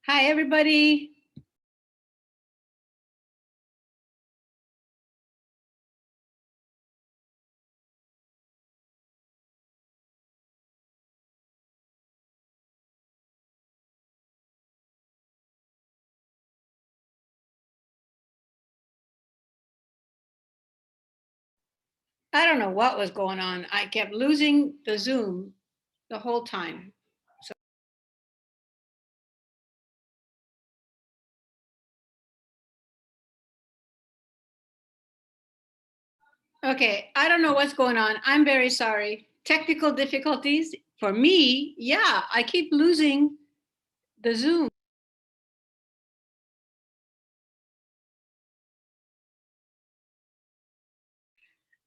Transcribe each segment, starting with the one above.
Hi, everybody. I don't know what was going on. I kept losing the Zoom the whole time. Okay, I don't know what's going on. I'm very sorry. Technical difficulties for me. Yeah, I keep losing the Zoom.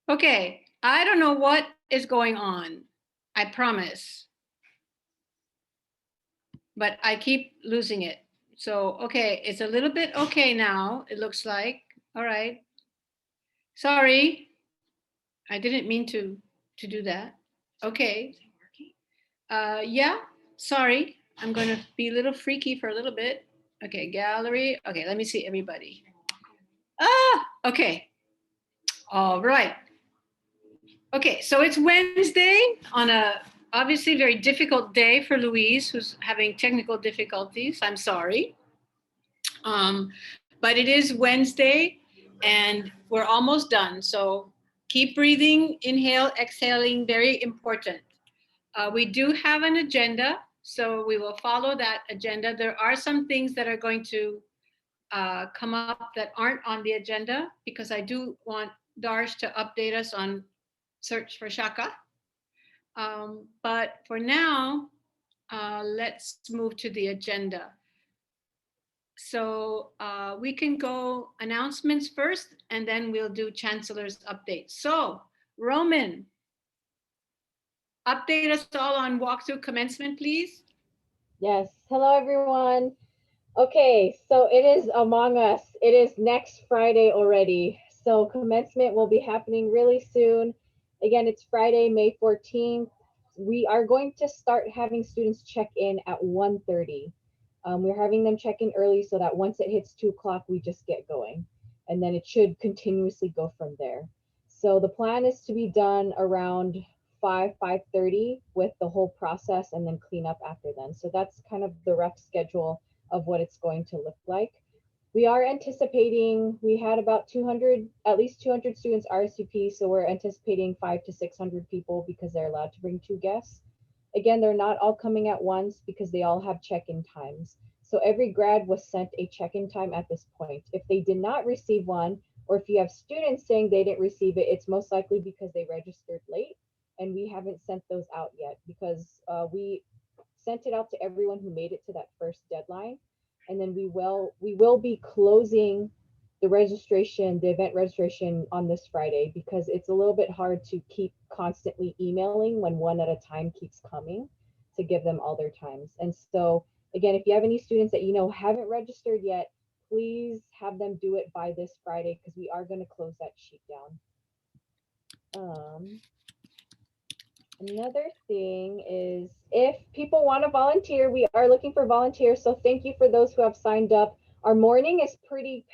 Okay, I don't know what is going on. I promise. But I keep losing it. So, okay, it's a little bit okay now, it looks like. All right. Sorry. I didn't mean to do that. Okay. Yeah, sorry. I'm going to be a little freaky for a little bit. Okay, gallery. Okay, let me see everybody. Okay. All right. Okay, so it's Wednesday on a obviously very difficult day for Louise, who's having technical difficulties. I'm sorry. But it is Wednesday and we're almost done. So keep breathing, inhale, exhaling, very important. We do have an agenda, so we will follow that agenda. There are some things that are going to come up that aren't on the agenda because I do want Darsh to update us on search for Shaka. But for now, let's move to the agenda. So we can go announcements first, and then we'll do Chancellor's update. So Roman, update us all on walkthrough commencement, please. Yes. Hello, everyone. Okay, so it is Among Us. It is next Friday already. So commencement will be happening really soon. Again, it's Friday, May 14th. We are going to start having students check in at 1:30. We're having them check in early so that once it hits 2 o'clock, we just get going. And then it should continuously go from there. So the plan is to be done around 5:30 with the whole process and then clean up after then. So that's kind of the rough schedule of what it's going to look like. We are anticipating, we had about 200, at least 200 students RSVP, so we're anticipating 5 to 600 people because they're allowed to bring 2 guests. Again, they're not all coming at once because they all have check-in times. So every grad was sent a check-in time at this point. If they did not receive one, or if you have students saying they didn't receive it, it's most likely because they registered late and we haven't sent those out yet because we sent it out to everyone who made it to that first deadline, and then we will be closing the event registration on this Friday because it's a little bit hard to keep constantly emailing when one at a time keeps coming to give them all their times. And so again, if you have any students that you know haven't registered yet, please have them do it by this Friday because we are going to close that sheet down. Another thing is if people want to volunteer, we are looking for volunteers. So thank you for those who have signed up. Our morning is pretty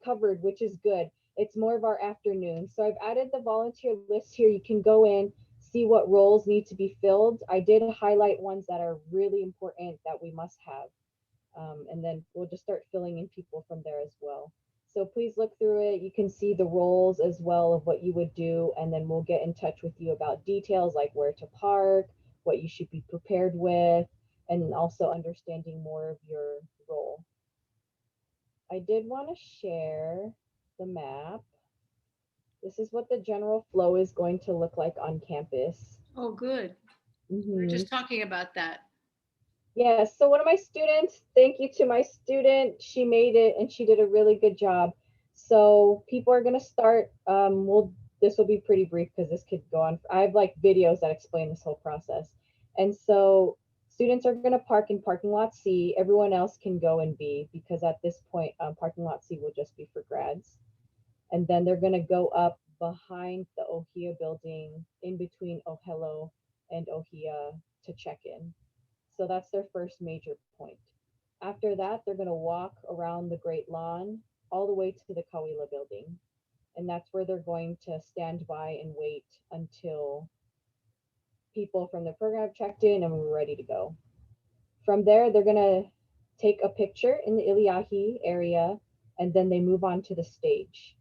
covered, which is good. It's more of our afternoon. So I've added the volunteer list here. You can go in, see what roles need to be filled. I did highlight ones that are really important that we must have. And then we'll just start filling in people from there as well. So please look through it. You can see the roles as well of what you would do, and then we'll get in touch with you about details like where to park, what you should be prepared with, and also understanding more of your role. I did want to share the map. This is what the general flow is going to look like on campus. Oh, good. We are Mm-hmm. just talking about that. Yes. So one of my students, thank you to my student. She made it and she did a really good job. So people are gonna start. This will be pretty brief because this could go on. I have like videos that explain this whole process. And so students are gonna park in parking lot C. Everyone else can go in B because at this point, parking lot C will just be for grads. And then they're gonna go up behind the OHIA building in between OHELO and OHIA to check in. So that's their first major point. After that, they're going to walk around the Great Lawn all the way to the Kawila building. And that's where they're going to stand by and wait until people from the program have checked in and we're ready to go. From there, they're going to take a picture in the Iliahi area and then they move on to the stage.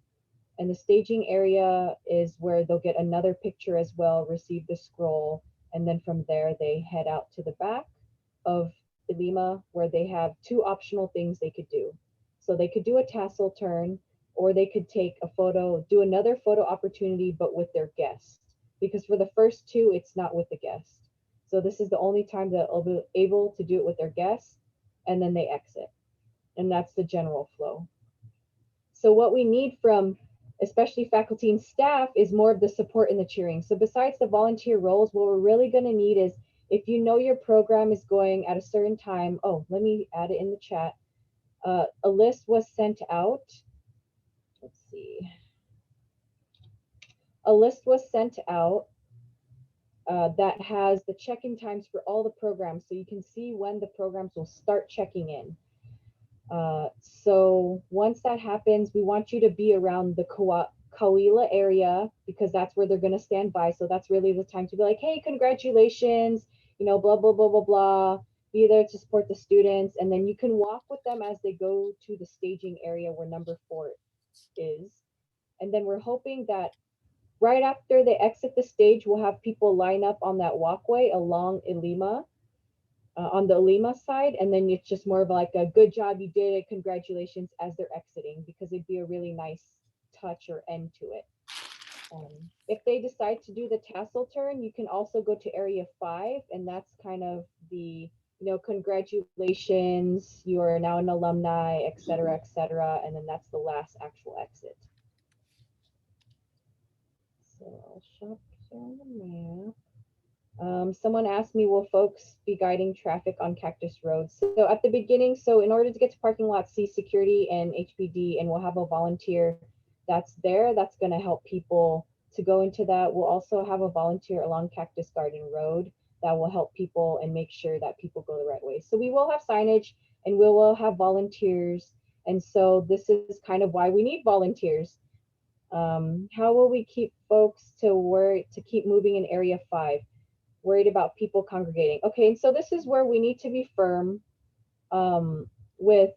And the staging area is where they'll get another picture as well, receive the scroll, and then from there they head out to the back of Ilima where they have two optional things they could do. So they could do a tassel turn, or they could take a photo, do another photo opportunity, but with their guest. Because for the first two, it's not with the guest. So this is the only time that they'll be able to do it with their guests, and then they exit. And that's the general flow. So what we need from especially faculty and staff is more of the support and the cheering. So besides the volunteer roles, what we're really going to need is if you know your program is going at a certain time, oh, let me add it in the chat. A list was sent out. Let's see. A list was sent out that has the check-in times for all the programs. So you can see when the programs will start checking in. So once that happens, we want you to be around the Kawila area because that's where they're going to stand by. So that's really the time to be like, hey, congratulations, blah, blah, blah, blah, blah. Be there to support the students. And then you can walk with them as they go to the staging area where number 4 is. And then we're hoping that right after they exit the stage, we'll have people line up on that walkway along Ilima on the Lima side, and then it's just more of like a good job, you did it, congratulations as they're exiting, because it'd be a really nice touch or end to it. If they decide to do the tassel turn, you can also go to area 5, and that's kind of the congratulations, you are now an alumni, etc., etc., and then that's the last actual exit. So I'll shop here on the map. Someone asked me, will folks be guiding traffic on Cactus Road? So at the beginning, so in order to get to parking lot, see security and HPD, and we'll have a volunteer that's there that's going to help people to go into that. We'll also have a volunteer along Cactus Garden Road that will help people and make sure that people go the right way. So we will have signage and we will have volunteers. And so this is kind of why we need volunteers. How will we keep folks to keep moving in area 5? Worried about people congregating. Okay, and so this is where we need to be firm with,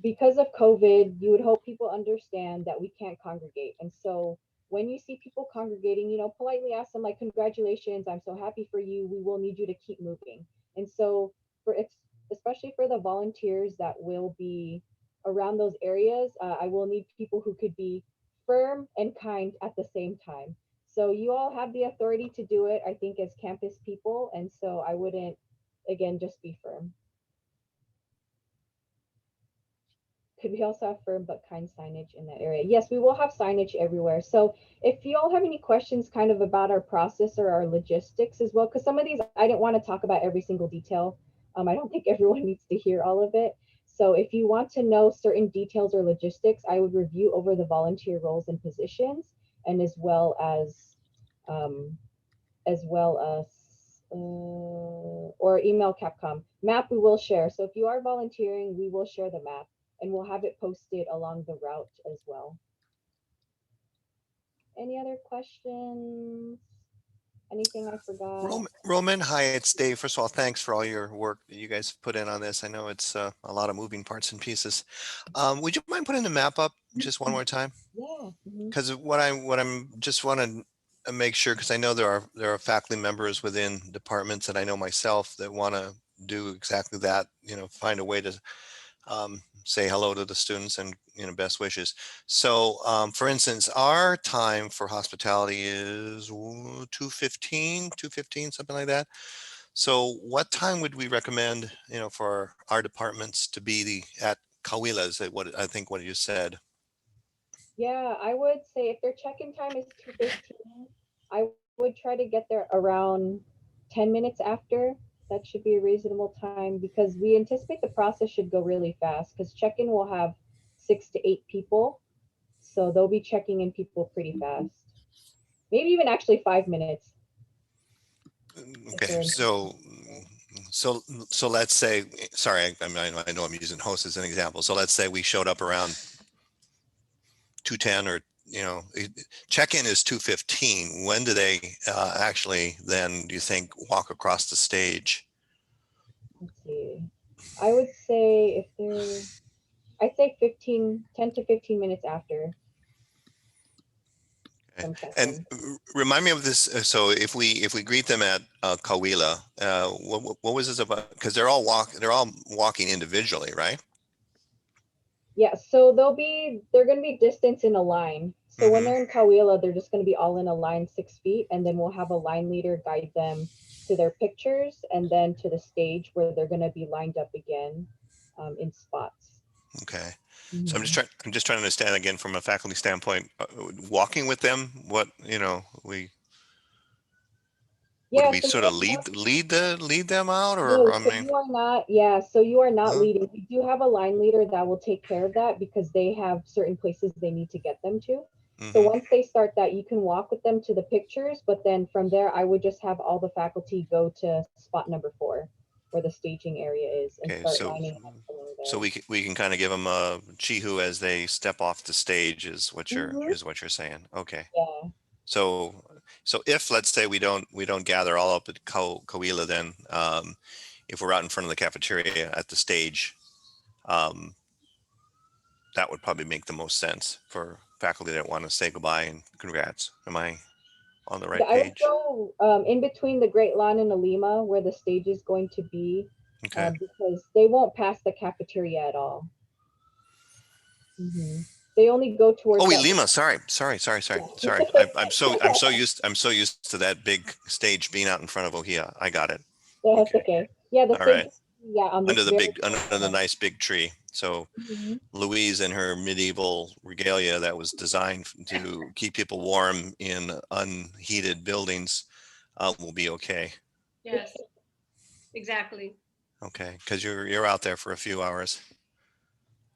because of COVID, you would hope people understand that we can't congregate. And so when you see people congregating, politely ask them like, congratulations, I'm so happy for you. We will need you to keep moving. And so especially for the volunteers that will be around those areas, I will need people who could be firm and kind at the same time. So you all have the authority to do it, I think, as campus people. And so I wouldn't, again, just be firm. Could we also have firm but kind signage in that area? Yes, we will have signage everywhere. So if you all have any questions kind of about our process or our logistics as well, because some of these I didn't want to talk about every single detail. I don't think everyone needs to hear all of it. So if you want to know certain details or logistics, I would review over the volunteer roles and positions, and as well as or email Capcom. Map we will share. So if you are volunteering, we will share the map and we'll have it posted along the route as well. Any other questions? Anything I forgot? Roman, hi, it's Dave. First of all, thanks for all your work that you guys put in on this. I know it's a lot of moving parts and pieces. Would you mind putting the map up just one more time? Yeah. Because what I'm just want to make sure, because I know there are faculty members within departments that I know myself that want to do exactly that. Find a way to say hello to the students and best wishes. So for instance, our time for hospitality is 2:15, something like that. So what time would we recommend for our departments to be at Kawila? Is that what I think what you said? Yeah, I would say if their check-in time is 2:15, I would try to get there around 10 minutes after. That should be a reasonable time because we anticipate the process should go really fast because check-in will have 6 to 8 people. So they'll be checking in people pretty fast. Maybe even actually 5 minutes. Okay, so So let's say, sorry, I know I'm using host as an example. So let's say we showed up around 2:10 or, check-in is 2:15. When do they actually then, do you think, walk across the stage? Let's see. I would say if they're, I'd say 10 to 15 minutes after Okay. from And check-in. remind me of this. So if we greet them at Kawila, what was this about? Because they're all walking individually, right? Yeah, so they're gonna be distanced in a line. So when Mm-hmm. they're in Kawila, they're just gonna be all in a line 6 feet, and then we'll have a line leader guide them to their pictures and then to the stage where they're gonna be lined up again in spots. Okay. So Mhm. I'm just trying to understand again from a faculty standpoint, walking with them, would Yeah, we so sort of lead them out, no, or I so mean, you are not, yeah, so you are not huh? leading. We do have a line leader that will take care of that because they have certain places they need to get them to. So Mm-hmm. once they start that, you can walk with them to the pictures, but then from there, I would just have all the faculty go to spot number 4, where the staging area is, and Okay, start lining up along so there. we can kind of give them a chihu as they step off the stage is what Mhm. you're saying. Okay. Yeah. So if, let's say, we don't gather all up at Kawila, then if we're out in front of the cafeteria at the stage, um, that would probably make the most sense for faculty that want to say goodbye and congrats. Am I on the Yeah, right I would page? go in between the Great Lawn and Alima where the stage is going to be, Okay. because they won't pass the cafeteria at all. Hmm. They only go Oh, towards wait, that. Lima. Sorry. Yeah. I'm so used to that big stage being out in front of Ohia. I got it. That's Okay. okay. Yeah, the All stage, right. yeah, on this very Under far the corner. nice big tree. So Mhm. Louise and her medieval regalia that was designed to keep people warm in unheated buildings will be okay. Yes, exactly. Okay, because you're out there for a few hours.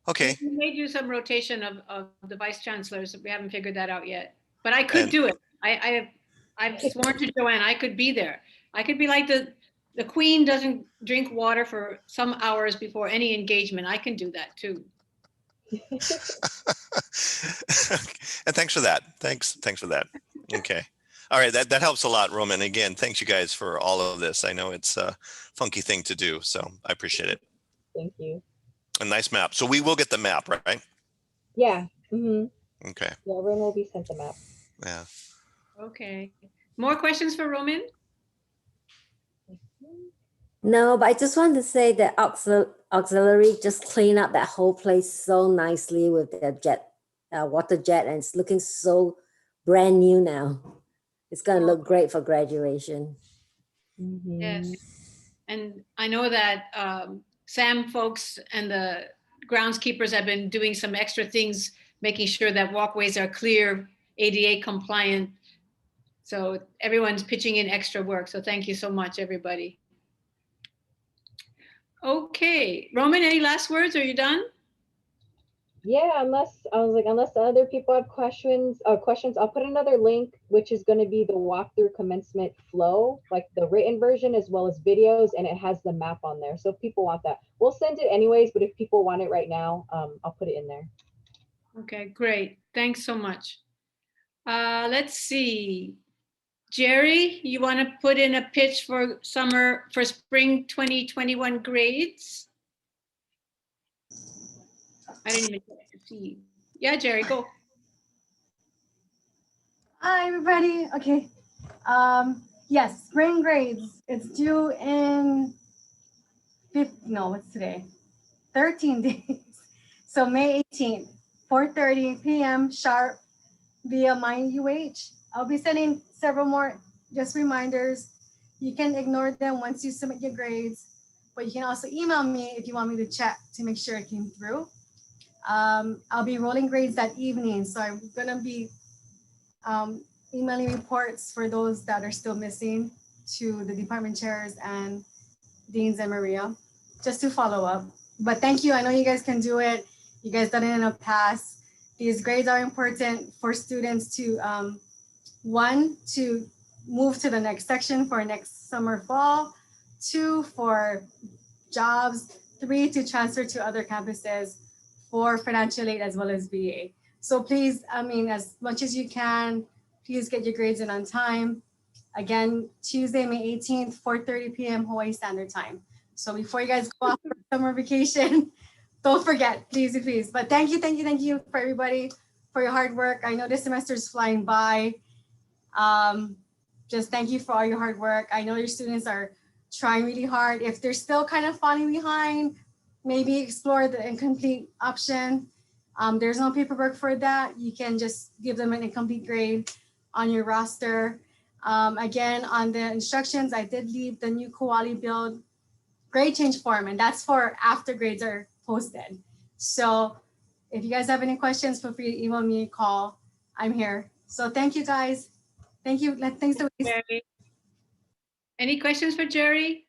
We Okay, may do some rotation of the vice chancellors. We haven't figured that out yet, but I could and do it. I've sworn to Joanne I could be there. I could be like the queen doesn't drink water for some hours before any engagement. I can do that too. and thanks for that. Thanks for that. Okay. All right, that helps a lot, Roman. Again, thanks you guys for all of this. I know it's a funky thing to do, so I appreciate it. Thank you. A nice map. So we will get the map, right? Yeah. Hmm. Okay. Yeah, everyone will be sent the map. Yeah. Okay. More questions for Roman? No, but I just want to say that auxiliary just clean up that whole place so nicely with their water jet, and it's looking so brand new now. It's going to look great for graduation. Hmm. Yes. And I know that SAM folks and the groundskeepers have been doing some extra things, making sure that walkways are clear, ADA compliant. So everyone's pitching in extra work. So thank you so much, everybody. Okay, Roman, any last words? Are you done? Yeah, unless the other people have questions, I'll put another link, which is going to be the walkthrough commencement flow, like the written version as well as videos, and it has the map on there. So if people want that, we'll send it anyways. But if people want it right now, I'll put it in there. Okay, great. Thanks so much. Let's see. Jerry, you want to put in a pitch for spring 2021 grades? I didn't even get to see. Yeah, Jerry, go. Hi, everybody. Okay. Yes, spring grades. It's due in what's today? 13 days. So May 18th, 4:30 p.m. sharp via MindUH. I'll be sending several more just reminders. You can ignore them once you submit your grades, but you can also email me if you want me to check to make sure it came through. I'll be rolling grades that evening, so I'm gonna be emailing reports for those that are still missing to the department chairs and deans and Maria, just to follow up. But thank you. I know you guys can do it. You guys done it in the past. These grades are important for students to, one, to move to the next section for next summer, fall, 2 for jobs, 3 to transfer to other campuses for financial aid as well as VA. So please, I mean, as much as you can, please get your grades in on time. Again, Tuesday, May 18th, 4:30 p.m. Hawaii Standard Time. So before you guys go off for summer vacation, don't forget, please, please. But thank you for everybody for your hard work. I know this semester is flying by. Just thank you for all your hard work. I know your students are trying really hard. If they're still kind of falling behind, maybe explore the incomplete option. There's no paperwork for that. You can just give them an incomplete grade on your roster. Again, on the instructions, I did leave the new Koali build grade change form, and that's for after grades are posted. So if you guys have any questions, feel free to email me, call. I'm here. So thank you guys. Thank you. Thanks to Jerry. Any questions for Jerry?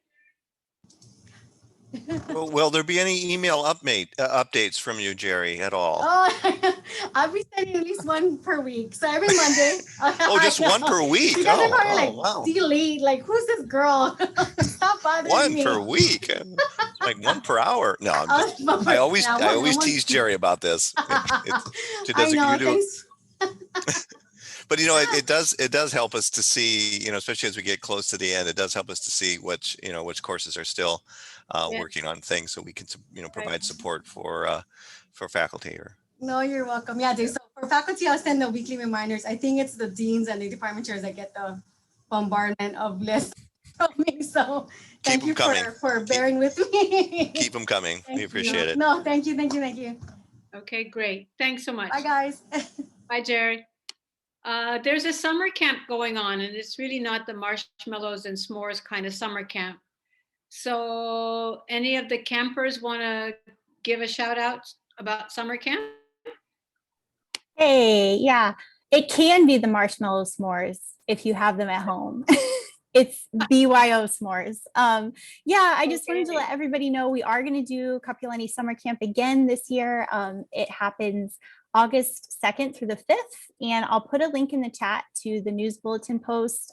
Will there be any email updates from you, Jerry, at all? Oh, I'll be sending at least one per week. So every Monday. Oh, just one per week. You guys are Oh, probably like, wow. delete. Like, who's this girl? Stop bothering me. One per week. Like one per hour. No, I'm just, I always tease Jerry about this. I know. Thanks. But it does help us to see, especially as we get close to the end, it does help us to see which courses are still working on things, so we can provide support for faculty. No, you're welcome. Yeah, so for faculty, I'll send the weekly reminders. I think it's the deans and the department chairs that get the bombardment of lists from me. So thank you for bearing with me. Keep them coming. We appreciate it. No, thank you. Okay, great. Thanks so much. Bye, guys. Bye, Jerry. There's a summer camp going on, and it's really not the marshmallows and s'mores kind of summer camp. So any of the campers want to give a shout out about summer camp? Hey, yeah, it can be the marshmallow s'mores if you have them at home. It's BYO s'mores. Yeah, I just wanted to let everybody know we are going to do Kapiolani Summer Camp again this year. It happens August 2nd through the 5th, and I'll put a link in the chat to the news bulletin post.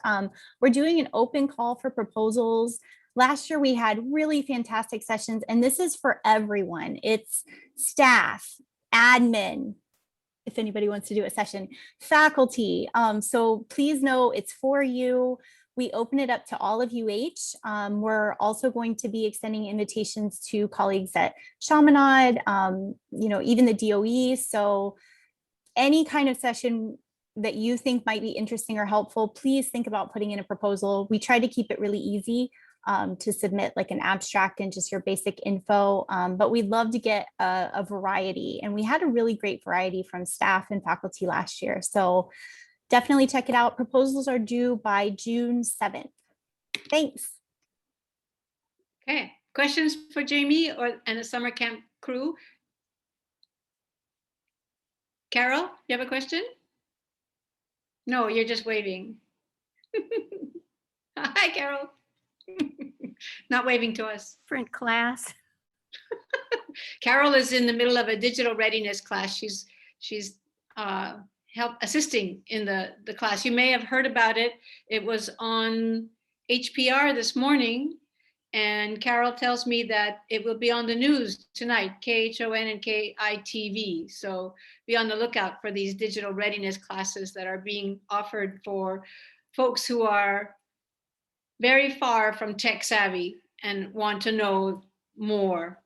We're doing an open call for proposals. Last year we had really fantastic sessions, and this is for everyone. It's staff, admin, if anybody wants to do a session, faculty. So please know it's for you. We open it up to all of UH. We're also going to be extending invitations to colleagues at Chaminade, even the DOE. So any kind of session that you think might be interesting or helpful, please think about putting in a proposal. We try to keep it really easy to submit like an abstract and just your basic info, but we'd love to get a variety. And we had a really great variety from staff and faculty last year. So definitely check it out. Proposals are due by June 7th. Thanks. Okay, questions for Jamie and the summer camp crew? Carol, you have a question? No, you're just waving. Hi, Carol. Not waving to us. Different class. Carol is in the middle of a digital readiness class. She's assisting in the class. You may have heard about it. It was on HPR this morning, and Carol tells me that it will be on the news tonight, KHON and KITV. So be on the lookout for these digital readiness classes that are being offered for folks who are very far from tech savvy and want to know more.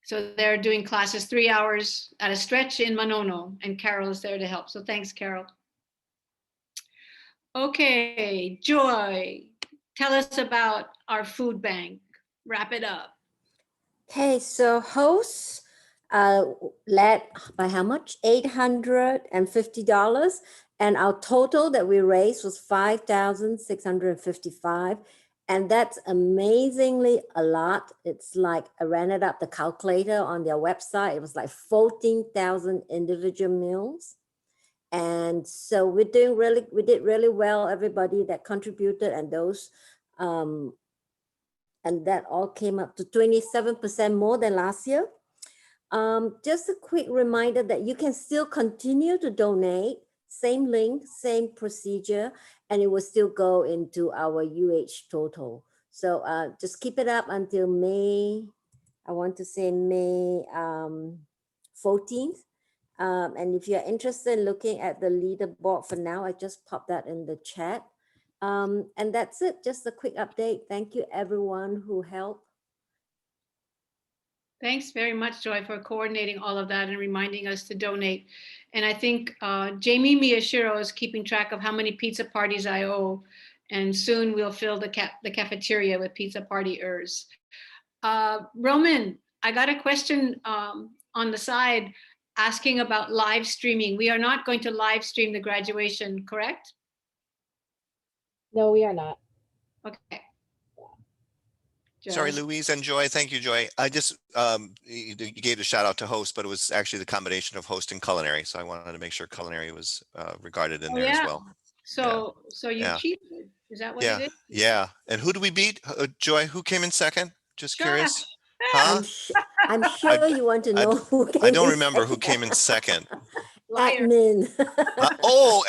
So they're doing classes 3 hours at a stretch in Manono, and Carol is there to help. So thanks, Carol. Okay, Joy, tell us about our food bank. Wrap it up. Okay, so hosts led by how much? $850. And our total that we raised was $5,655. And that's amazingly a lot. It's like I ran it up the calculator on their website. It was like 14,000 individual meals. And so we did really well, everybody that contributed and those, and that all came up to 27% more than last year. Just a quick reminder that you can still continue to donate, same link, same procedure, and it will still go into our UH total. So just keep it up until May, I want to say May 14th. And if you're interested in looking at the leaderboard for now, I just popped that in the chat. And that's it, just a quick update. Thank you everyone who helped. Thanks very much, Joy, for coordinating all of that and reminding us to donate. And I think Jamie Miyashiro is keeping track of how many pizza parties I owe. And soon we'll fill the cafeteria with pizza partiers. Roman, I got a question on the side asking about live streaming. We are not going to live stream the graduation, correct? No, we are not. Okay. Sorry, Joe? Louise and Joy. Thank you, Joy. I just, you gave a shout out to host, but it was actually the combination of host and culinary. So I wanted to make sure culinary was regarded in Oh, there as yeah. well. So you Yeah. cheated. Is that what Yeah. it is? Yeah. And who do we beat? Joy, who came in second? Just curious. Josh. Huh? I'm sure you want to know who came I don't in remember who second. came in second. Liar. Admin. Oh,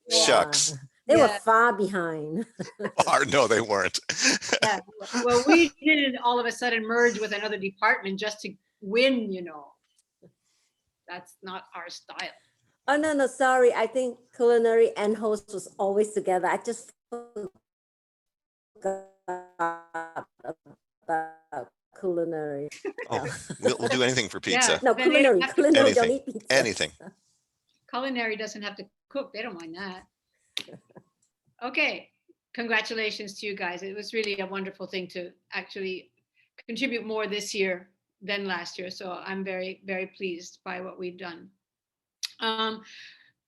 Yeah. shucks. They were Yeah. far behind. No, they weren't. Yeah. Well, we didn't all of a sudden merge with another department just to win, you know. That's not our style. Oh, no, sorry. I think culinary and host was always together. I just forgot about culinary. Oh, we'll do anything for pizza. Yeah. No, Then they culinary. have to Culinary cook. don't eat pizza. Anything. Culinary doesn't have to cook. They don't mind that. Okay. Congratulations to you guys. It was really a wonderful thing to actually contribute more this year than last year. So I'm very, very pleased by what we've done.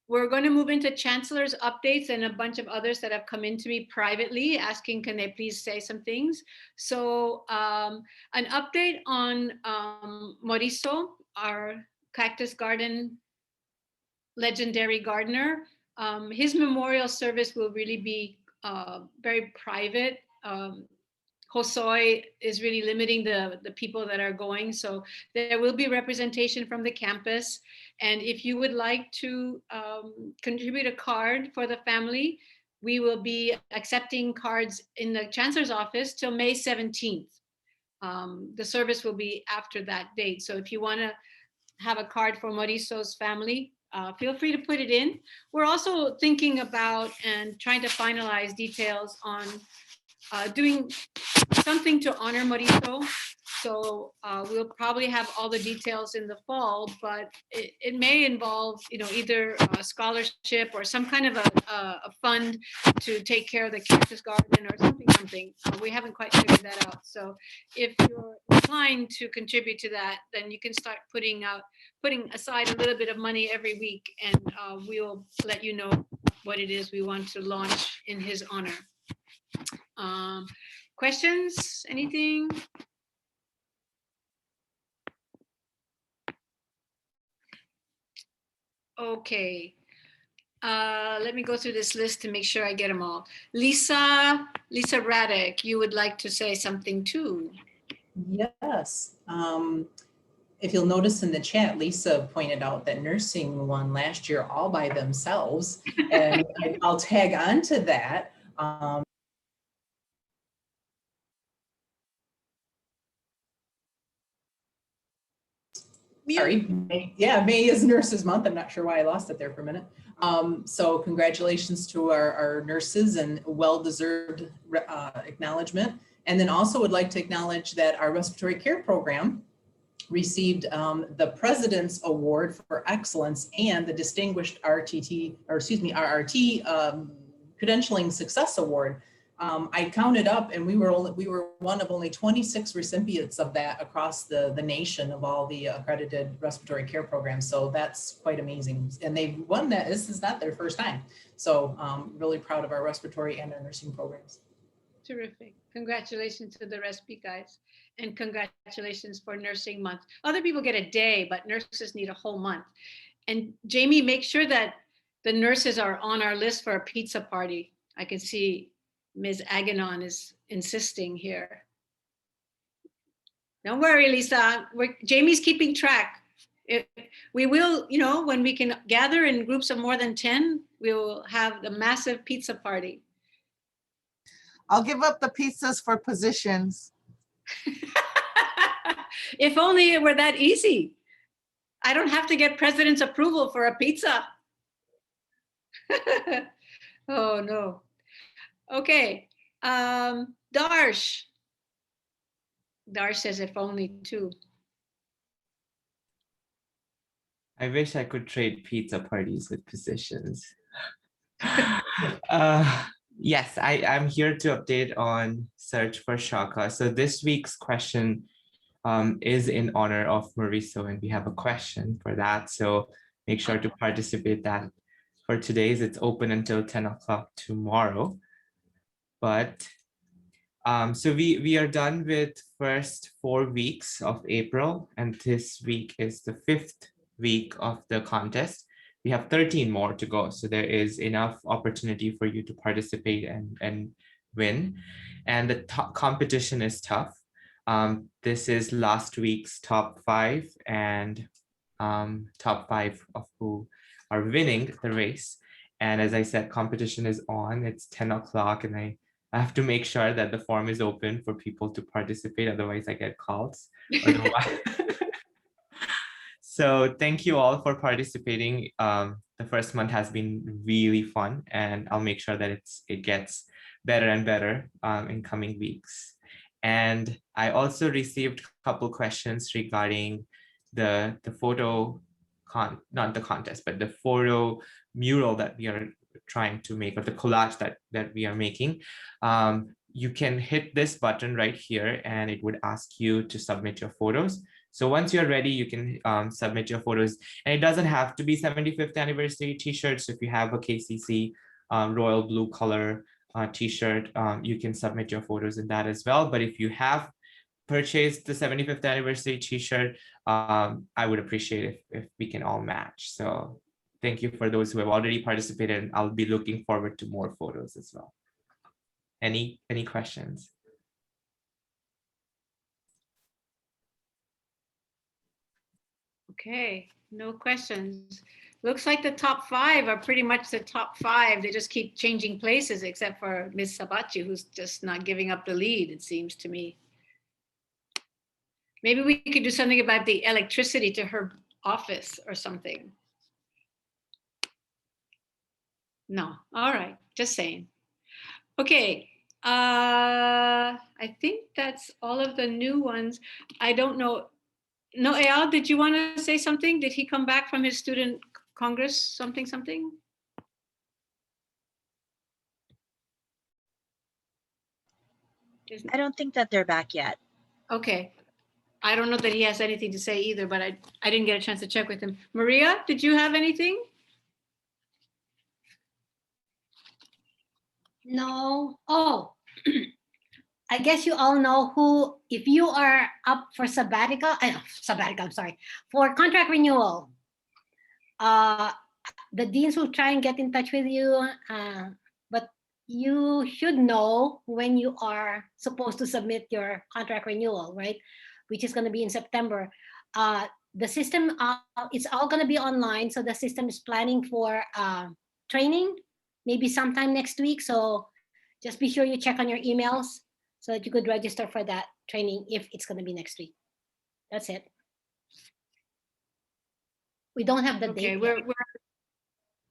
We're going to move into Chancellor's updates and a bunch of others that have come in to me privately asking, can they please say some things? So an update on Mauricio, our cactus garden legendary gardener. His memorial service will really be very private. Hosoi is really limiting the people that are going. So there will be representation from the campus. And if you would like to contribute a card for the family, we will be accepting cards in the Chancellor's office till May 17th. The service will be after that date. So if you want to have a card for Mauricio's family, feel free to put it in. We're also thinking about and trying to finalize details on doing something to honor Mauricio. So we'll probably have all the details in the fall, but it may involve, either a scholarship or some kind of a fund to take care of the cactus garden or something. We haven't quite figured that out. So if you're inclined to contribute to that, then you can start putting aside a little bit of money every week, and we'll let you know what it is we want to launch in his honor. Questions? Anything? Okay. Let me go through this list to make sure I get them all. Lisa Radek, you would like to say something too. Yes. If you'll notice in the chat, Lisa pointed out that nursing won last year all by themselves. And I'll tag on to that. Sorry, May is Nurses Month. I'm not sure why I lost it there for a minute. So congratulations to our nurses and well-deserved acknowledgement. And then also would like to acknowledge that our respiratory care program received the President's Award for Excellence and the Distinguished RRT Credentialing Success Award. I counted up, and we were one of only 26 recipients of that across the nation of all the accredited respiratory care programs. So that's quite amazing. And they've won that. This is not their first time. So really proud of our respiratory and our nursing programs. Terrific. Congratulations to the RESP guys, and congratulations for Nursing Month. Other people get a day, but nurses need a whole month. And Jamie, make sure that the nurses are on our list for a pizza party. I can see Ms. Aganon is insisting here. Don't worry, Lisa. Jamie's keeping track. We will, when we can gather in groups of more than 10, we will have the massive pizza party. I'll give up the pizzas for positions. If only it were that easy. I don't have to get president's approval for a pizza. Oh, no. Okay. Darsh. Darsh says if only too. I wish I could trade pizza parties with positions. Yes, I'm here to update on Search for Shaka. So this week's question is in honor of Mauricio, and we have a question for that. So make sure to participate that. For today's, it's open until 10 o'clock tomorrow. But so we are done with first 4 weeks of April, and this week is the 5th week of the contest. We have 13 more to go, so there is enough opportunity for you to participate and win. And the competition is tough. This is last week's top 5 and top 5 of who are winning the race. And as I said, competition is on. It's 10 o'clock, and I have to make sure that the form is open for people to participate. Otherwise, I get calls. So thank you all for participating. The first month has been really fun, and I'll make sure that it gets better and better in coming weeks. And I also received a couple questions regarding the photo not the contest, but the photo mural that we are trying to make, or the collage that we are making. You can hit this button right here, and it would ask you to submit your photos. So once you're ready, you can submit your photos, and it doesn't have to be 75th anniversary t-shirts. If you have a KCC royal blue color t-shirt, you can submit your photos in that as well. But if you have purchased the 75th anniversary t-shirt, I would appreciate if we can all match. So thank you for those who have already participated, and I'll be looking forward to more photos as well. Any questions? Okay, no questions. Looks like the top 5 are pretty much the top 5. They just keep changing places, except for Ms. Sabachi, who's just not giving up the lead, it seems to me. Maybe we could do something about the electricity to her office or something. No, all right, just saying. Okay, I think that's all of the new ones. I don't know. No, Eyal, did you want to say something? Did he come back from his student congress, something? I don't think that they're back yet. Okay. I don't know that he has anything to say either, but I didn't get a chance to check with him. Maria, did you have anything? No. Oh, I guess you all know who, if you are up for sabbatical, I'm sorry, for contract renewal, the deans will try and get in touch with you, but you should know when you are supposed to submit your contract renewal, right? Which is going to be in September. The system, it's all going to be online. So the system is planning for training, maybe sometime next week. So just be sure you check on your emails so that you could register for that training if it's going to be next week. That's it. We don't have the date.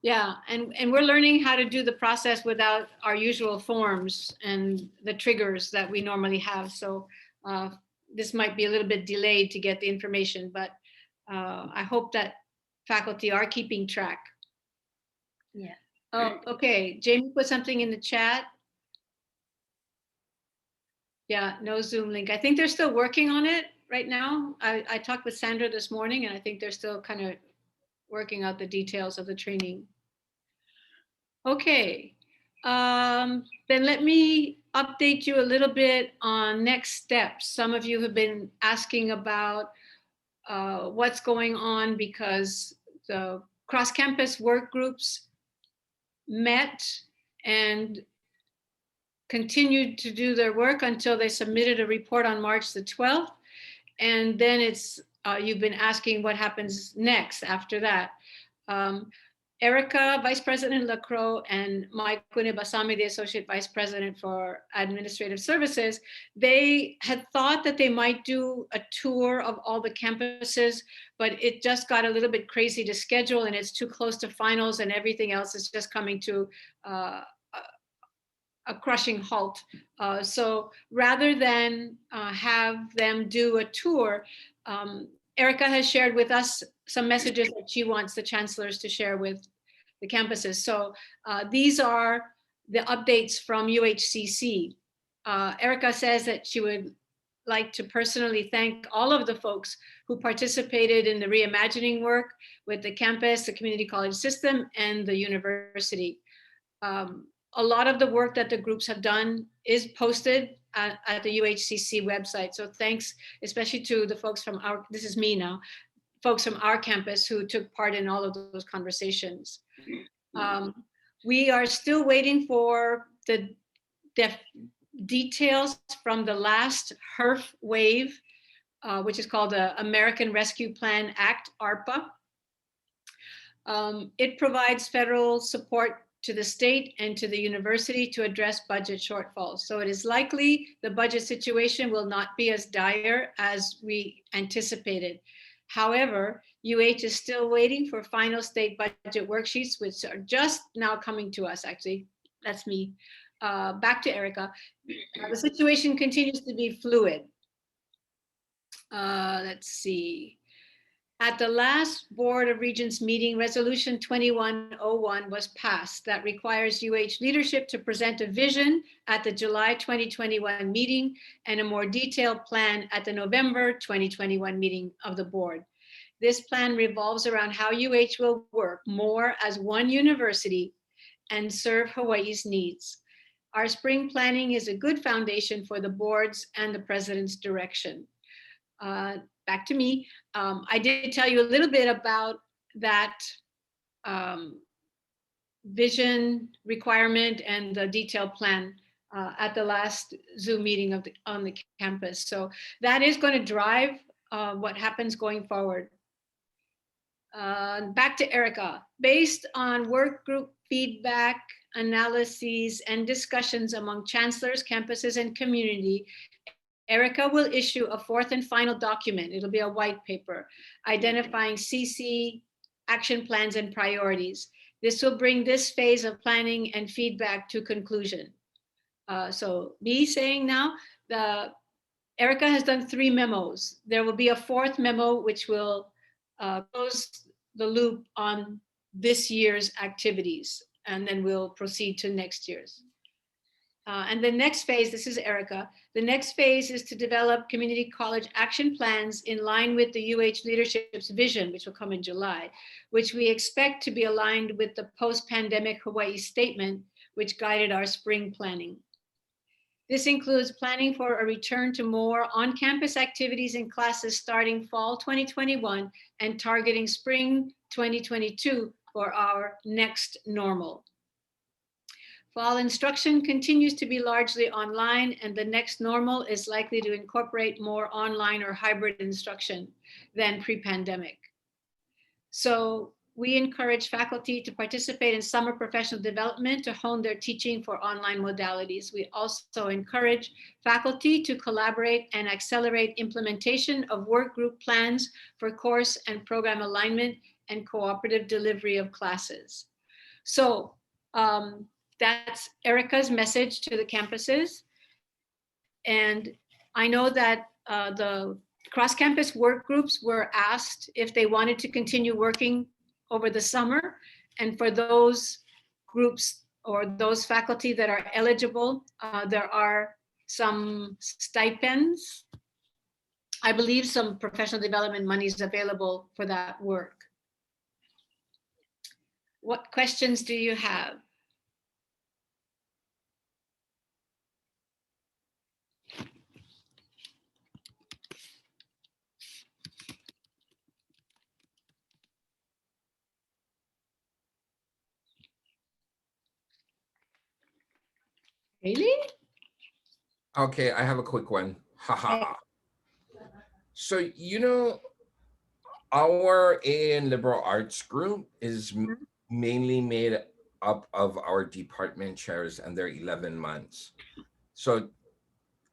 Yeah, and we're learning how to do the process without our usual forms and the triggers that we normally have. So this might be a little bit delayed to get the information, but I hope that faculty are keeping track. Yeah. Oh, okay. Jamie put something in the chat. Yeah, no Zoom link. I think they're still working on it right now. I talked with Sandra this morning, and I think they're still kind of working out the details of the training. Okay, then let me update you a little bit on next steps. Some of you have been asking about what's going on because the cross-campus work groups met and continued to do their work until they submitted a report on March the 12th. And then it's, you've been asking what happens next after that. Erica, Vice President Lacroix, and Mike Basami, the Associate Vice President for Administrative Services, they had thought that they might do a tour of all the campuses, but it just got a little bit crazy to schedule, and it's too close to finals, and everything else is just coming to a crushing halt. So rather than have them do a tour, Erica has shared with us some messages that she wants the chancellors to share with the campuses. So these are the updates from UHCC. Erica says that she would like to personally thank all of the folks who participated in the reimagining work with the campus, the community college system, and the university. A lot of the work that the groups have done is posted at the UHCC website. So thanks especially to the folks from our, this is me now, folks from our campus who took part in all of those conversations. We are still waiting for the details from the last HERF wave, which is called the American Rescue Plan Act, ARPA. It provides federal support to the state and to the university to address budget shortfalls. So it is likely the budget situation will not be as dire as we anticipated. However, UH is still waiting for final state budget worksheets, which are just now coming to us, actually. That's me. Back to Erica. The situation continues to be fluid. Let's see. At the last Board of Regents meeting, Resolution 2101 was passed that requires UH leadership to present a vision at the July 2021 meeting and a more detailed plan at the November 2021 meeting of the board. This plan revolves around how UH will work more as one university and serve Hawaii's needs. Our spring planning is a good foundation for the board's and the president's direction. Back to me. I did tell you a little bit about that vision requirement and the detailed plan at the last Zoom meeting on the campus. So that is going to drive what happens going forward. Back to Erica. Based on work group feedback, analyses, and discussions among chancellors, campuses, and community, Erica will issue a fourth and final document. It'll be a white paper identifying CC action plans and priorities. This will bring this phase of planning and feedback to conclusion. So me saying now, Erica has done 3 memos. There will be a 4th memo which will close the loop on this year's activities, and then we'll proceed to next year's. And the next phase, this is Erica, the next phase is to develop community college action plans in line with the UH leadership's vision, which will come in July, which we expect to be aligned with the post-pandemic Hawaii statement, which guided our spring planning. This includes planning for a return to more on-campus activities and classes starting fall 2021 and targeting spring 2022 for our next normal. Fall instruction continues to be largely online, and the next normal is likely to incorporate more online or hybrid instruction than pre-pandemic. So we encourage faculty to participate in summer professional development to hone their teaching for online modalities. We also encourage faculty to collaborate and accelerate implementation of work group plans for course and program alignment and cooperative delivery of classes. So that's Erica's message to the campuses. And I know that the cross-campus work groups were asked if they wanted to continue working over the summer. And for those groups or those faculty that are eligible, there are some stipends. I believe some professional development money is available for that work. What questions do you have? Really? Okay, I have a quick one. Haha. So, you know, our A and liberal arts group is mainly made up of our department chairs and their 11 months. So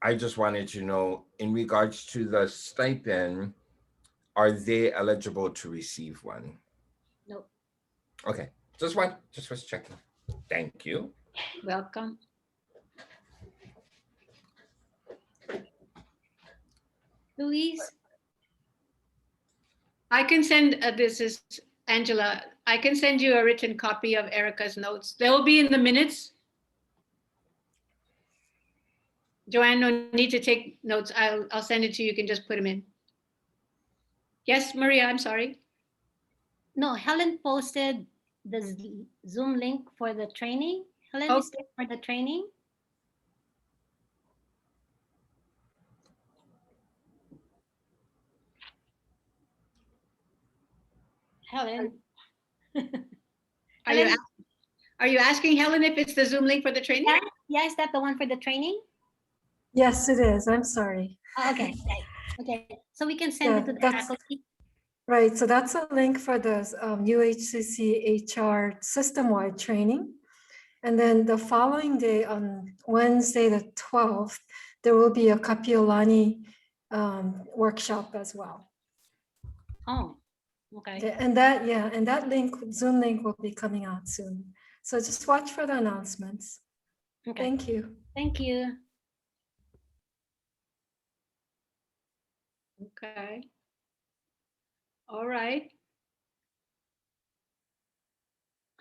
I just wanted to know, in regards to the stipend, are they eligible to receive one? No. Okay, just was checking. Thank you. Welcome. Louise? I can send, this is Angela. I can send you a written copy of Erica's notes. They will be in the minutes. Joanne, no need to take notes. I'll send it to you. You can just put them in. Yes, Maria, I'm sorry. No, Helen posted the Zoom link for the training. Helen, is there for the training? Helen. Are you asking Helen if it's the Zoom link for the training? Yeah, is that the one for the training? Yes, it is. I'm sorry. Oh, okay, right. Okay, so we can send it to the faculty. Right, so that's a link for the UHCC HR system-wide training. And then the following day, on Wednesday the 12th, there will be a Kapiolani workshop as well. Oh, okay. And that link, Zoom link, will be coming out soon. So just watch for the announcements. Okay. Thank you. Thank you. Okay. All right.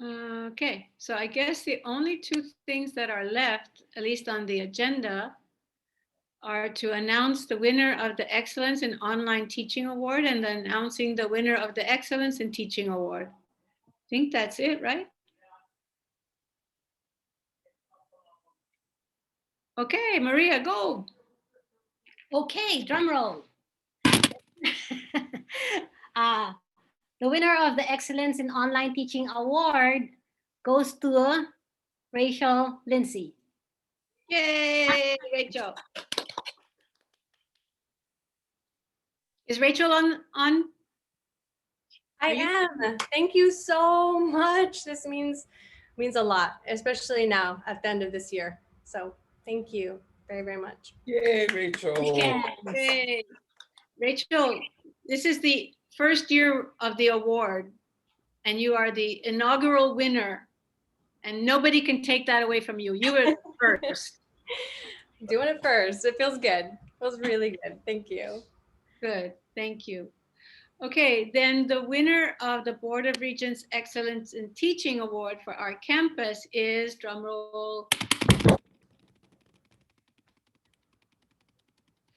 Okay, so I guess the only two things that are left, at least on the agenda, are to announce the winner of the Excellence in Online Teaching Award and then announcing the winner of the Excellence in Teaching Award. I think that's it, right? Okay, Maria, go. Okay, drum roll. The winner of the Excellence in Online Teaching Award goes to Rachel Lindsay. Yay, Rachel. Is Rachel on? I am. Thank you so much. This means a lot, especially now at the end of this year. So thank you very, very much. Yay, Rachel. Yay. Rachel, this is the first year of the award and you are the inaugural winner and nobody can take that away from you. You were first. Doing it first. It feels good. It feels really good. Thank you. Good. Thank you. Okay, then the winner of the Board of Regents Excellence in Teaching Award for our campus is, drumroll,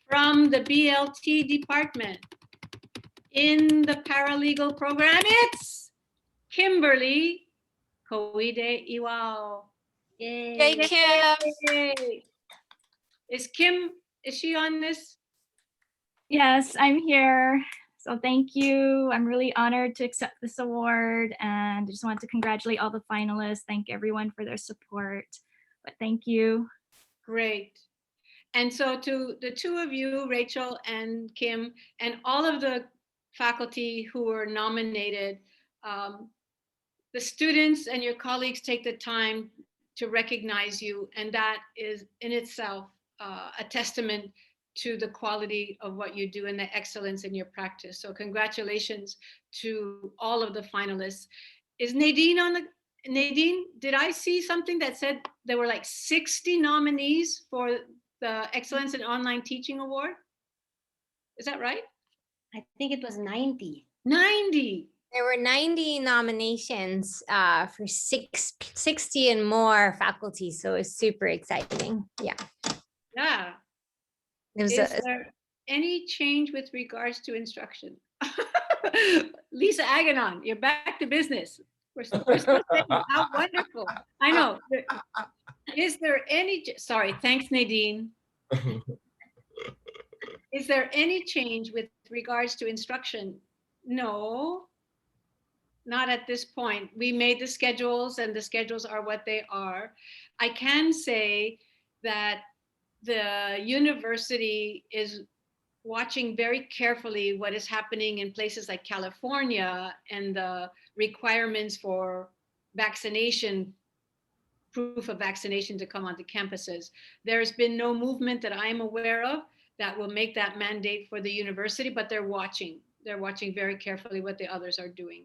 from the BLT department in the paralegal program. It's Kimberly Koide Iwao. Yay. Yay, Kim. Yay. Is she on this? Yes, I'm here. So thank you. I'm really honored to accept this award and I just want to congratulate all the finalists. Thank everyone for their support. But thank you. Great. And so to the two of you, Rachel and Kim, and all of the faculty who were nominated, the students and your colleagues take the time to recognize you, and that is in itself a testament to the quality of what you do and the excellence in your practice. So congratulations to all of the finalists. Is Nadine on the, Nadine, did I see something that said there were like 60 nominees for the Excellence in Online Teaching Award? Is that right? I think it was 90. 90. There were 90 nominations for 60 and more faculty, so it's super exciting. Yeah. Yeah. Is there any change with regards to instruction? Lisa Aganon, you're back to business. We're still saying how wonderful. I know. Is there any, sorry, thanks Nadine. Is there any change with regards to instruction? No, not at this point. We made the schedules and the schedules are what they are. I can say that the university is watching very carefully what is happening in places like California and the requirements for vaccination, proof of vaccination to come onto campuses. There's been no movement that I'm aware of that will make that mandate for the university, but they're watching. They're watching very carefully what the others are doing.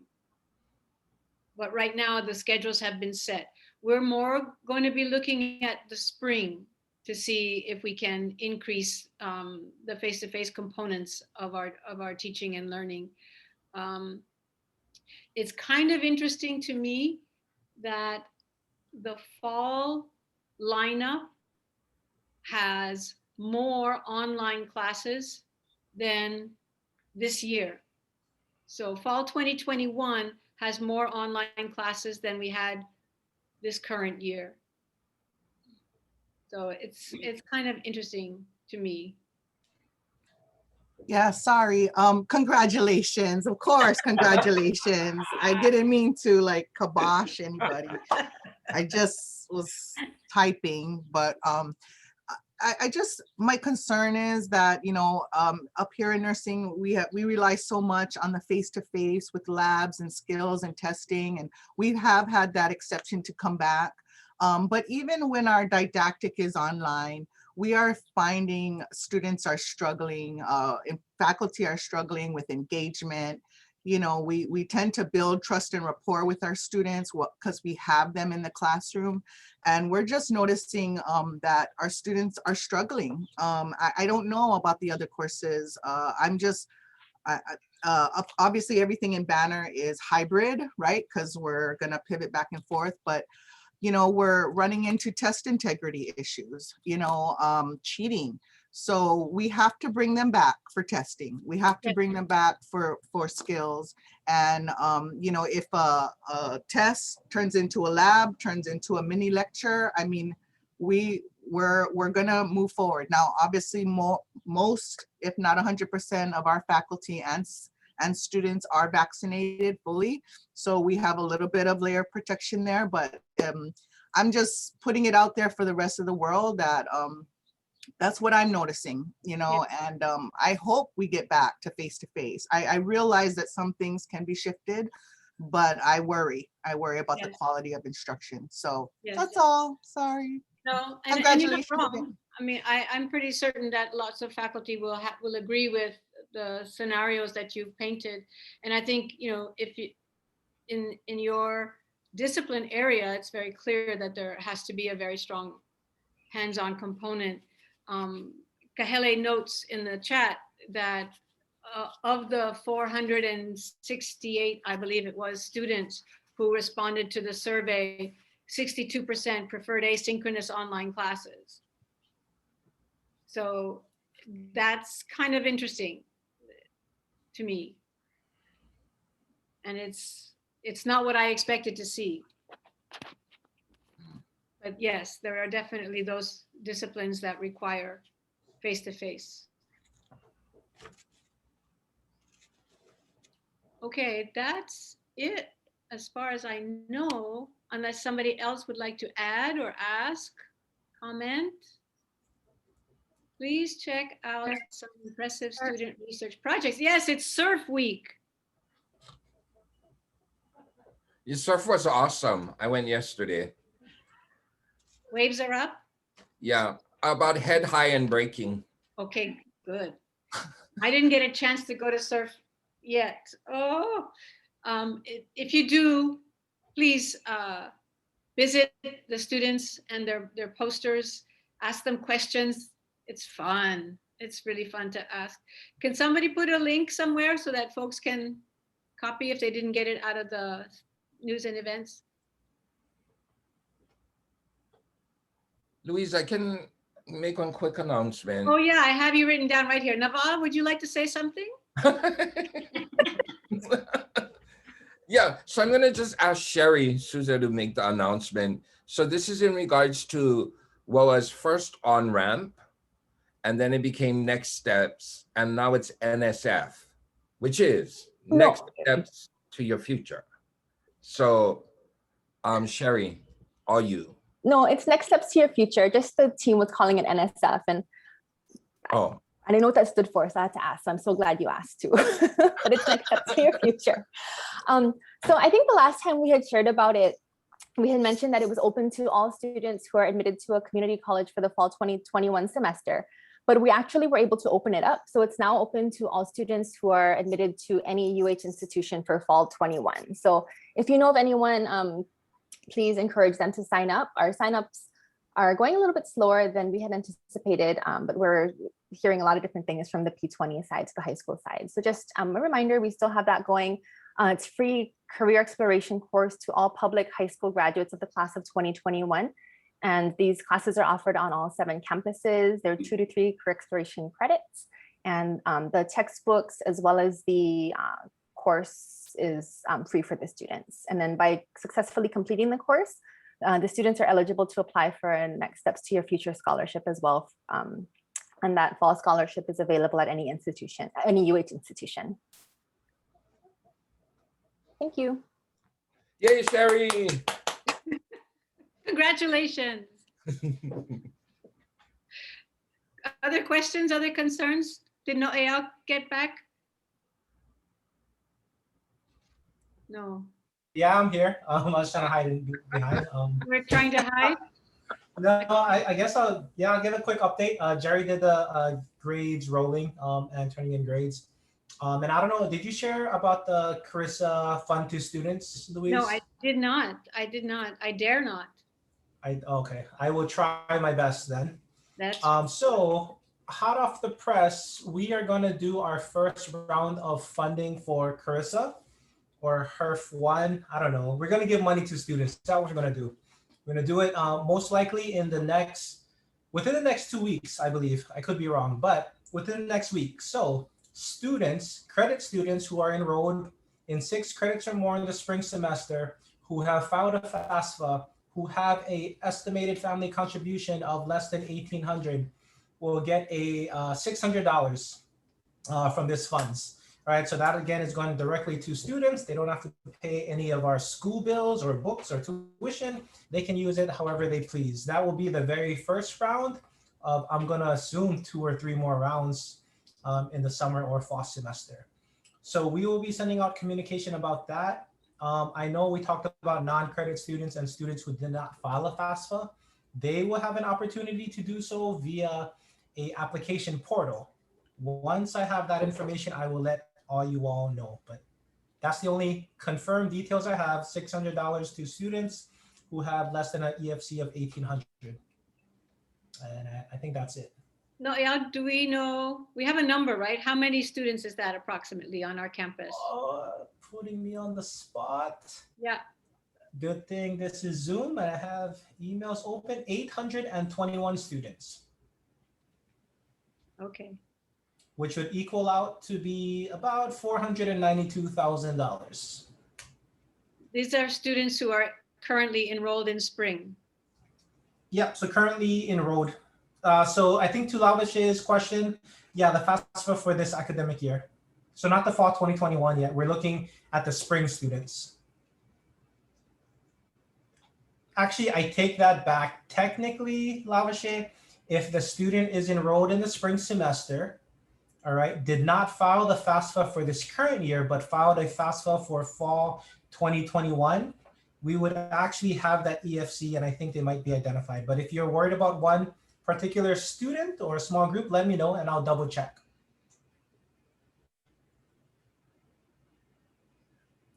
But right now the schedules have been set. We're more going to be looking at the spring to see if we can increase the face-to-face components of our teaching and learning. It's kind of interesting to me that the fall lineup has more online classes than this year. So fall 2021 has more online classes than we had this current year. So it's kind of interesting to me. Yeah, sorry. Congratulations. Of course, congratulations. I didn't mean to like kibosh anybody. I just was typing, but I just, my concern is that, you know, up here in nursing, we rely so much on the face-to-face with labs and skills and testing, and we have had that exception to come back. But even when our didactic is online, we are finding students are struggling, and faculty are struggling with engagement. You know, we tend to build trust and rapport with our students because we have them in the classroom. And we're just noticing that our students are struggling. I don't know about the other courses. Obviously everything in Banner is hybrid, right? Because we're gonna pivot back and forth, but you know, we're running into test integrity issues, you know, cheating. So we have to bring them back for testing. We have to bring them back for skills. And, you know, if a test turns into a lab, turns into a mini lecture, I mean, we're gonna move forward. Now, obviously most, if not 100% of our faculty and students are vaccinated fully. So we have a little bit of layer of protection there, but I'm just putting it out there for the rest of the world that that's what I'm noticing, you know, and I hope we get back to face-to-face. I realize that some things can be shifted, but I worry about the quality of instruction. So that's all, sorry. No, and Congratulations you're not again. wrong. I mean, I'm pretty certain that lots of faculty will agree with the scenarios that you've painted. And I think, you know, if you, in your discipline area, it's very clear that there has to be a very strong hands-on component. Kahele notes in the chat that of the 468, I believe it was, students who responded to the survey, 62% preferred asynchronous online classes. So that's kind of interesting to me. And it's not what I expected to see. But yes, there are definitely those disciplines that require face-to-face. Okay, that's it as far as I know, unless somebody else would like to add or ask, comment. Please check out some impressive student research projects. Yes, it's Surf Week. Your surf was awesome. I went yesterday. Waves are up? Yeah, about head high and breaking. Okay, good. I didn't get a chance to go to surf yet. Oh, if you do, please visit the students and their posters, ask them questions. It's fun. It's really fun to ask. Can somebody put a link somewhere so that folks can copy if they didn't get it out of the news and events? Louise, I can make one quick announcement. Oh yeah, I have you written down right here. Naval, would you like to say something? Yeah, so I'm gonna just ask Sherry Souza to make the announcement. So this is in regards to what was first on-ramp, and then it became Next Steps, and now it's NSF, which is Next Steps to Your Future. So, Sherry, are you? No, it's Next Steps to Your Future. Just the team was calling it NSF, and I didn't know what that stood for, so I had to ask. So I'm so glad you asked too. But it's Next Steps to Your Future. So I think the last time we had shared about it, we had mentioned that it was open to all students who are admitted to a community college for the fall 2021 semester, but we actually were able to open it up. So it's now open to all students who are admitted to any UH institution for fall 21. So if you know of anyone, please encourage them to sign up. Our signups are going a little bit slower than we had anticipated, but we're hearing a lot of different things from the P20 side to the high school side. So just a reminder, we still have that going. It's free career exploration course to all public high school graduates of the class of 2021. And these classes are offered on all 7 campuses. There are 2 to 3 career exploration credits. And the textbooks as well as the course is free for the students. And then by successfully completing the course, the students are eligible to apply for a Next Steps to Your Future scholarship as well. And that fall scholarship is available at any institution, any UH institution. Thank you. Yay, Sherry. Congratulations. Other questions, other concerns? Did Noel get back? No. Yeah, I'm here. I was trying to hide behind. We're trying to hide? No, I guess I'll give a quick update. Jerry did the grades rolling and turning in grades. And I don't know, did you share about the Carissa Fund to Students, Louise? No, I did not. I did not. I dare not. Okay, I will try my best then. That's so hot off the press, we are going to do our first round of funding for Carissa or HERF 1. I don't know. We're going to give money to students. That's what we're going to do. We're going to do it most likely within the next 2 weeks, I believe. I could be wrong, but within the next week. So students, credit students who are enrolled in 6 credits or more in the spring semester, who have filed a FAFSA, who have a estimated family contribution of less than $1,800 will get a $600 from this funds. All right, so that again is going directly to students. They don't have to pay any of our school bills or books or tuition. They can use it however they please. That will be the very first round of, I'm gonna assume, 2 or 3 more rounds in the summer or fall semester. So we will be sending out communication about that. I know we talked about non-credit students and students who did not file a FAFSA. They will have an opportunity to do so via a application portal. Once I have that information, I will let all you all know, but that's the only confirmed details I have. $600 to students who have less than an EFC of 1,800. And I think that's it. No, yeah, do we know, we have a number, right? How many students is that approximately on our campus? Putting me on the spot. Yeah. Good thing this is Zoom and I have emails open. 821 students. Okay. Which would equal out to be about $492,000. These are students who are currently enrolled in spring. Yep, so currently enrolled. So I think to Lavish's question, yeah, the FAFSA for this academic year. So not the fall 2021 yet. We're looking at the spring students. Actually, I take that back. Technically, Lavishe, if the student is enrolled in the spring semester, all right, did not file the FAFSA for this current year, but filed a FAFSA for fall 2021, we would actually have that EFC, and I think they might be identified. But if you're worried about one particular student or a small group, let me know and I'll double check.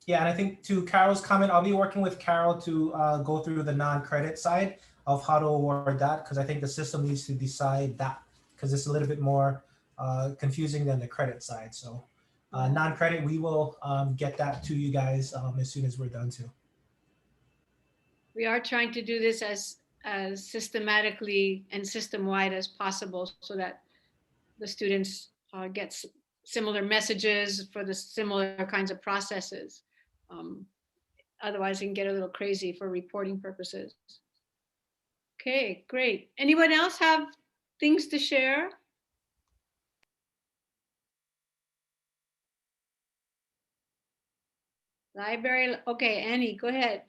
Yeah, and I think to Carol's comment, I'll be working with Carol to go through the non-credit side of how to award that, because I think the system needs to decide that, because it's a little bit more confusing than the credit side. So non-credit, we will get that to you guys as soon as we're done too. We are trying to do this as systematically and system-wide as possible so that the students get similar messages for the similar kinds of processes. Otherwise, it can get a little crazy for reporting purposes. Okay, great. Anyone else have things to share? Library, okay, Annie, go ahead.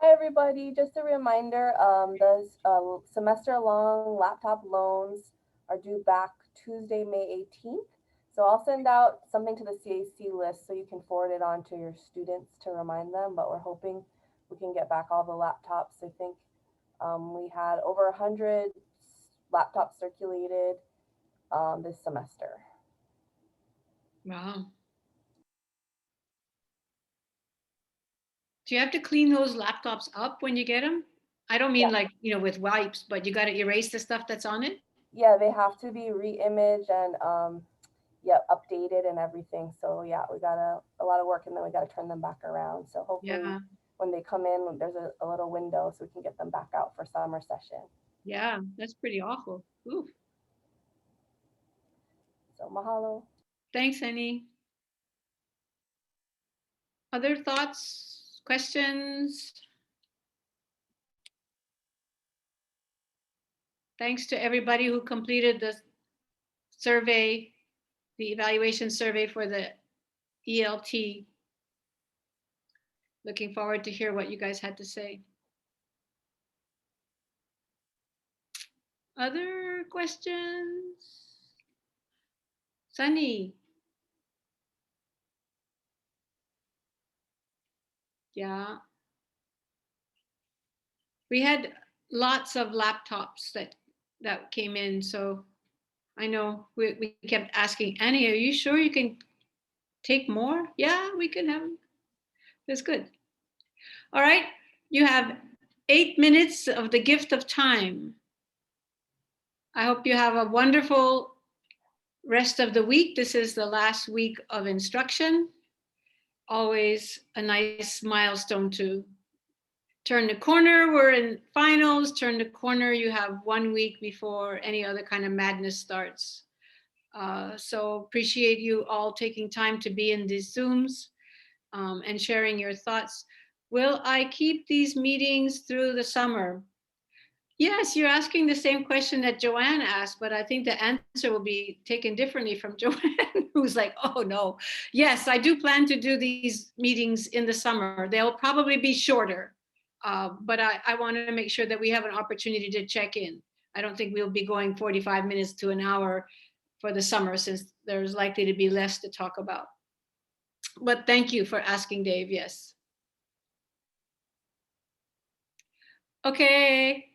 Hi, everybody. Just a reminder, the semester-long laptop loans are due back Tuesday, May 18th. So I'll send out something to the CAC list so you can forward it on to your students to remind them, but we're hoping we can get back all the laptops. I think we had over 100 laptops circulated this semester. Wow. Do you have to clean those laptops up when you get them? I don't mean like, you know, with wipes, but you got to erase the stuff that's on it? Yeah, they have to be re-imaged and updated and everything. So yeah, we got a lot of work, and then we got to turn them back around. So hopefully when they come in, there's a little window so we can get them back out for summer session. Yeah, that's pretty awful. Oof. So mahalo. Thanks, Annie. Other thoughts, questions? Thanks to everybody who completed the survey, the evaluation survey for the ELT. Looking forward to hear what you guys had to say. Other questions? Sunny? Yeah. We had lots of laptops that came in, so I know we kept asking, Annie, are you sure you can take more? Yeah, we can have them. That's good. All right, you have 8 minutes of the gift of time. I hope you have a wonderful rest of the week. This is the last week of instruction. Always a nice milestone to turn the corner. We're in finals, turn the corner. You have 1 week before any other kind of madness starts. So appreciate you all taking time to be in these Zooms and sharing your thoughts. Will I keep these meetings through the summer? Yes, you're asking the same question that Joanne asked, but I think the answer will be taken differently from Joanne, who's like, oh no. Yes, I do plan to do these meetings in the summer. They'll probably be shorter, but I want to make sure that we have an opportunity to check in. I don't think we'll be going 45 minutes to an hour for the summer, since there's likely to be less to talk about. But thank you for asking, Dave, yes. Okay.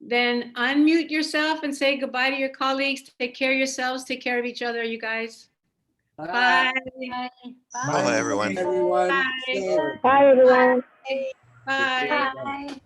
Then unmute yourself and say goodbye to your colleagues. Take care of yourselves. Take care of each other, you guys. Bye. Bye, everyone. Bye. Bye, everyone. Bye. Bye.